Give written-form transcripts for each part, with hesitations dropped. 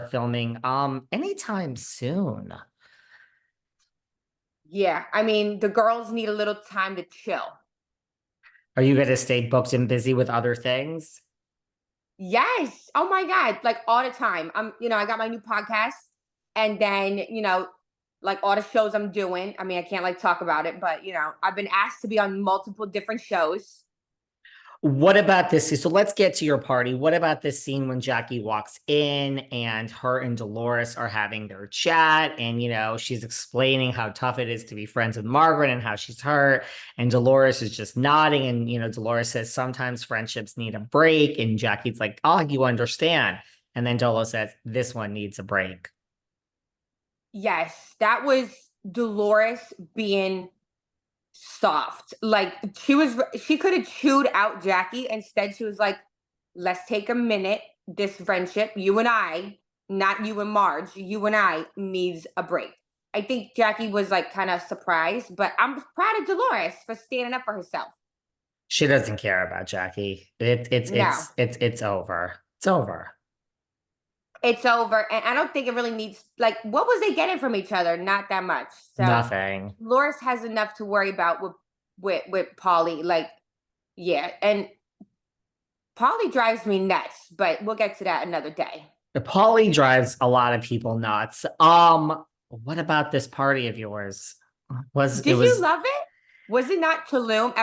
filming anytime soon. Yeah, I mean, the girls need a little time to chill. Are you gonna stay booked and busy with other things? Yes. Oh my God. Like all the time. I got my new podcast and then, like all the shows I'm doing. I mean, I can't like talk about it, but I've been asked to be on multiple different shows. What about this? So let's get to your party. What about this scene when Jackie walks in and her and Dolores are having their chat? And, she's explaining how tough it is to be friends with Margaret and how she's hurt. And Dolores is just nodding. And, Dolores says sometimes friendships need a break. And Jackie's like, oh, you understand. And then Dolo says, this one needs a break. Yes, that was Dolores being soft. Like she could have chewed out Jackie. Instead, she was like, let's take a minute. This friendship, you and I, not you and Marge, you and I needs a break. I think Jackie was like kind of surprised, but I'm proud of Dolores for standing up for herself. She doesn't care about Jackie. No, It's over. It's over. it's over. And I don't think it really needs, like, what was they getting from each other? Not that much. So Nothing. Dolores has enough to worry about with Polly. Like, yeah. And Polly drives me nuts, but we'll get to that another day. Pauly drives a lot of people nuts. What about this party of yours? Was it Did you was love it? Was it not Tulum?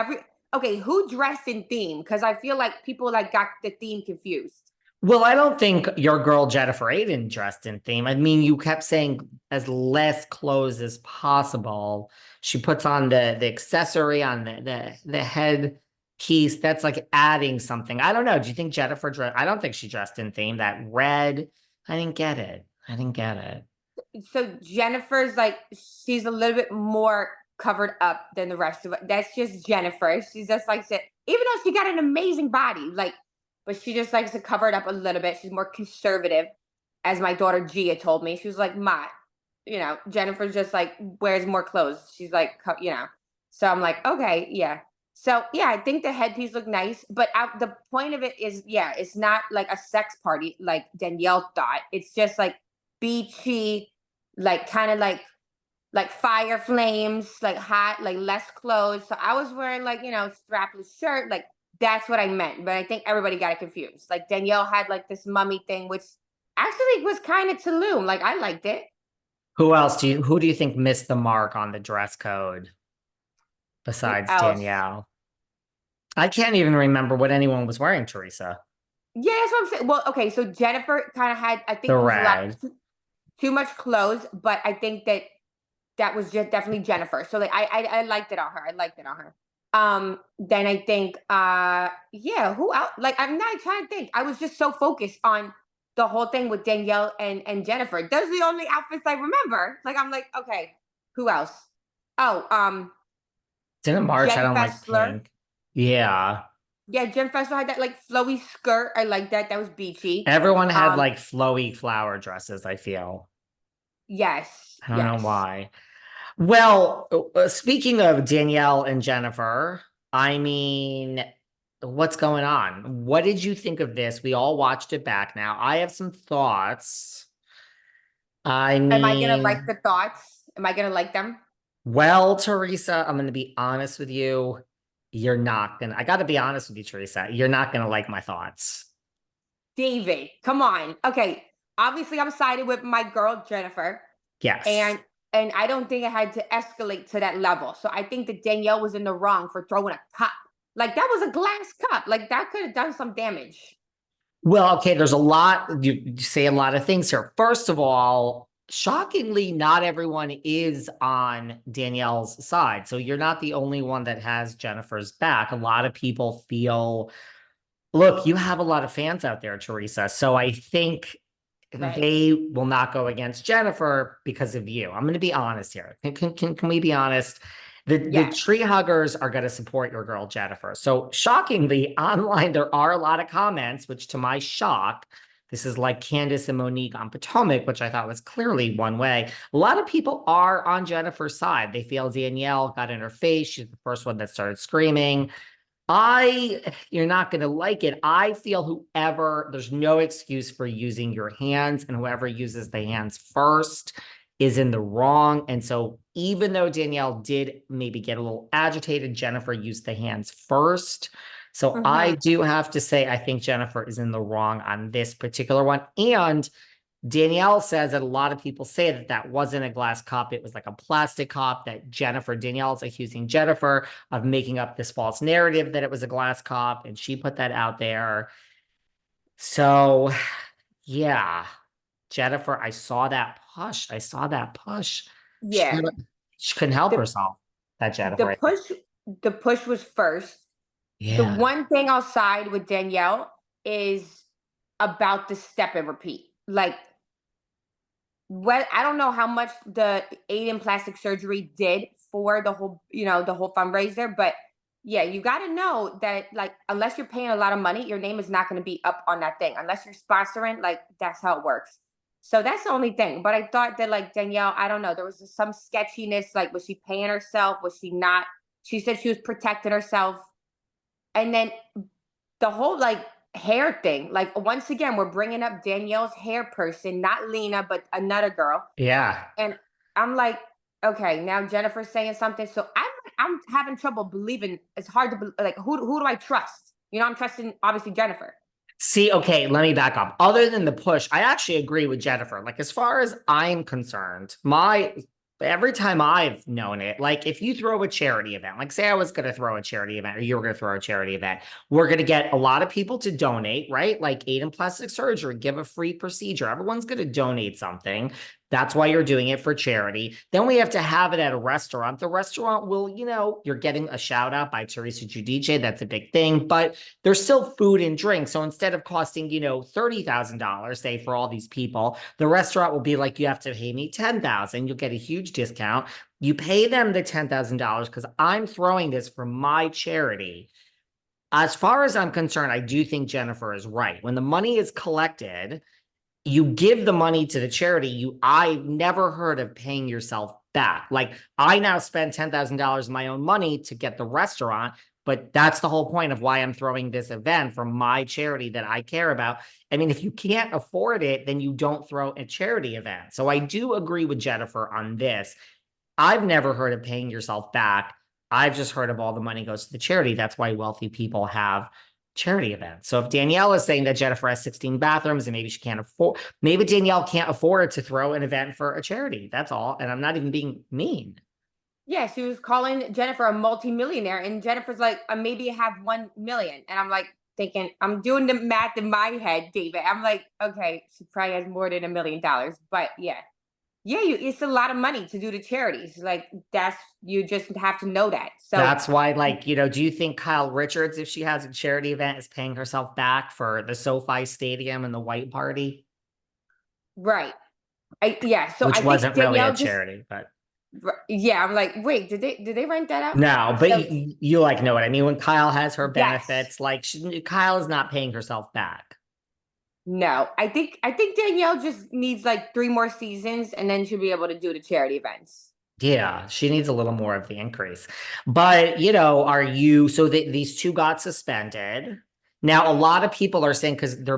Okay, who dressed in theme? Because I feel like people like got the theme confused. well, I don't think your girl Jennifer Aydin dressed in theme. I mean, you kept saying as less clothes as possible. She puts on the accessory on the head piece. That's like adding something. I don't know. Do you think Jennifer dressed? I don't think she dressed in theme. That red, I didn't get it. I didn't get it. So Jennifer's like she's a little bit more covered up than the rest of it. That's just Jennifer. She's just like to, even though she got an amazing body, like, but she just likes to cover it up a little bit. She's more conservative, as my daughter Gia told me. She was like, "Ma, Jennifer just like wears more clothes." She's like, So I'm like, okay, yeah. So yeah, I think the headpiece looked nice, but the point of it is, yeah, it's not like a sex party like Danielle thought. It's just like beachy, like kind of like fire flames, like hot, like less clothes. So I was wearing like strapless shirt, like that's what I meant. But I think everybody got it confused. Like Danielle had like this mummy thing, which actually was kind of Tulum. Like I liked it. Who do you think missed the mark on the dress code Who besides else? Danielle? I can't even remember what anyone was wearing, Teresa. Yeah, that's what I'm saying. Well, okay, so Jennifer kind of had, I think The it was a lot red. too much clothes, but I think that was just definitely Jennifer. So like I liked it on her. I liked it on her. Then I think yeah, who else? Like I'm not trying to think. I was just so focused on the whole thing with Danielle and Jennifer. Those are the only outfits I remember. Like I'm like, okay, who else? Oh, Didn't March? I Jen don't like Fessler. pink. Yeah. Yeah, Jen Fessler had that like flowy skirt. I like that. That was beachy. Everyone had Um, like flowy flower dresses, I feel. yes, I don't know yes. why. Well, speaking of Danielle and Jennifer, I mean, what's going on? What did you think of this? We all watched it back now. I have some thoughts. I Am I gonna like mean, the thoughts? Am I gonna like them? well, Teresa, I'm going to be honest with you. I got to be honest with you, Teresa. You're not going to like my thoughts. David, come on. Okay, obviously I'm sided with my girl Jennifer, Yes. and I don't think it had to escalate to that level. So I think that Danielle was in the wrong for throwing a cup. Like that was a glass cup. Like that could have done some damage. Well, okay, there's a lot, you say a lot of things here. First of all, shockingly, not everyone is on Danielle's side. So you're not the only one that has Jennifer's back. A lot of people feel, look, you have a lot of fans out there, Teresa. So I think Right. they will not go against Jennifer because of you. I'm going to be honest here. Can we be honest? The Yes. tree huggers are going to support your girl Jennifer. So shockingly, online there are a lot of comments, which to my shock, this is like Candace and Monique on Potomac, which I thought was clearly one way. A lot of people are on Jennifer's side. They feel Danielle got in her face. She's the first one that started screaming. You're not going to like it. I feel there's no excuse for using your hands, and whoever uses the hands first is in the wrong. And so even though Danielle did maybe get a little agitated, Jennifer used the hands first. So I Mm-hmm. do have to say, I think Jennifer is in the wrong on this particular one. And Danielle says that a lot of people say that that wasn't a glass cup. It was like a plastic cup, that Danielle's accusing Jennifer of making up this false narrative that it was a glass cup. And she put that out there. So yeah, Jennifer, I saw that push. I saw that push. She Yeah. couldn't, she couldn't help The herself, that the Jennifer. push the push was first. The Yeah. one thing I'll side with Danielle is about the step and repeat. Like, what, I don't know how much the Aydin plastic surgery did for the whole, the whole fundraiser, but yeah, you got to know that, like, unless you're paying a lot of money, your name is not going to be up on that thing unless you're sponsoring. Like, that's how it works. So that's the only thing. But I thought that, like, Danielle, I don't know, there was some sketchiness. Like, was she paying herself? Was she not? She said she was protecting herself. And then the whole, like, hair thing, like, once again, we're bringing up Danielle's hair person, not Lena, but another girl. Yeah. And I'm like, okay, now Jennifer's saying something. So I'm having trouble believing. It's hard to like, who do I trust? I'm trusting obviously Jennifer. See, okay, let me back up. Other than the push, I actually agree with Jennifer. Like, as far as I'm concerned, every time I've known it, like, if you throw a charity event, like, say I was going to throw a charity event, or you were going to throw a charity event, we're going to get a lot of people to donate, right? Like Aydin Plastic Surgery, give a free procedure. Everyone's going to donate something. That's why you're doing it, for charity. Then we have to have it at a restaurant. The restaurant will, you're getting a shout out by Teresa Giudice. That's a big thing, but there's still food and drink. So instead of costing, $30,000, say, for all these people, the restaurant will be like, you have to pay me $10,000. You'll get a huge discount. You pay them the $10,000 because I'm throwing this for my charity. As far as I'm concerned, I do think Jennifer is right. When the money is collected, you give the money to the charity. I've never heard of paying yourself back. Like, I now spend $10,000 of my own money to get the restaurant, but that's the whole point of why I'm throwing this event for my charity that I care about. I mean, if you can't afford it, then you don't throw a charity event. So I do agree with Jennifer on this. I've never heard of paying yourself back. I've just heard of all the money goes to the charity. That's why wealthy people have charity events. So if Danielle is saying that Jennifer has 16 bathrooms and maybe Danielle can't afford to throw an event for a charity. That's all. And I'm not even being mean. Yeah, she was calling Jennifer a multimillionaire, and Jennifer's like, maybe I have 1 million. And I'm like thinking, I'm doing the math in my head, David. I'm like, okay, she probably has more than $1 million. But yeah. Yeah, it's a lot of money to do to charities. Like, you just have to know that. So, That's why, like, do you think Kyle Richards, if she has a charity event, is paying herself back for the SoFi Stadium and the white party? right. Yeah. So Which I think wasn't really a Danielle just, charity, but yeah, I'm like, wait, did they rent that out? no, but So you like know what I mean. When Kyle has her yes. benefits, like, Kyle is not paying herself back. No, I think Danielle just needs like 3 more seasons, and then she'll be able to do the charity events. Yeah, she needs a little more of the increase. But, these two got suspended. Now, a lot of people are saying, because they're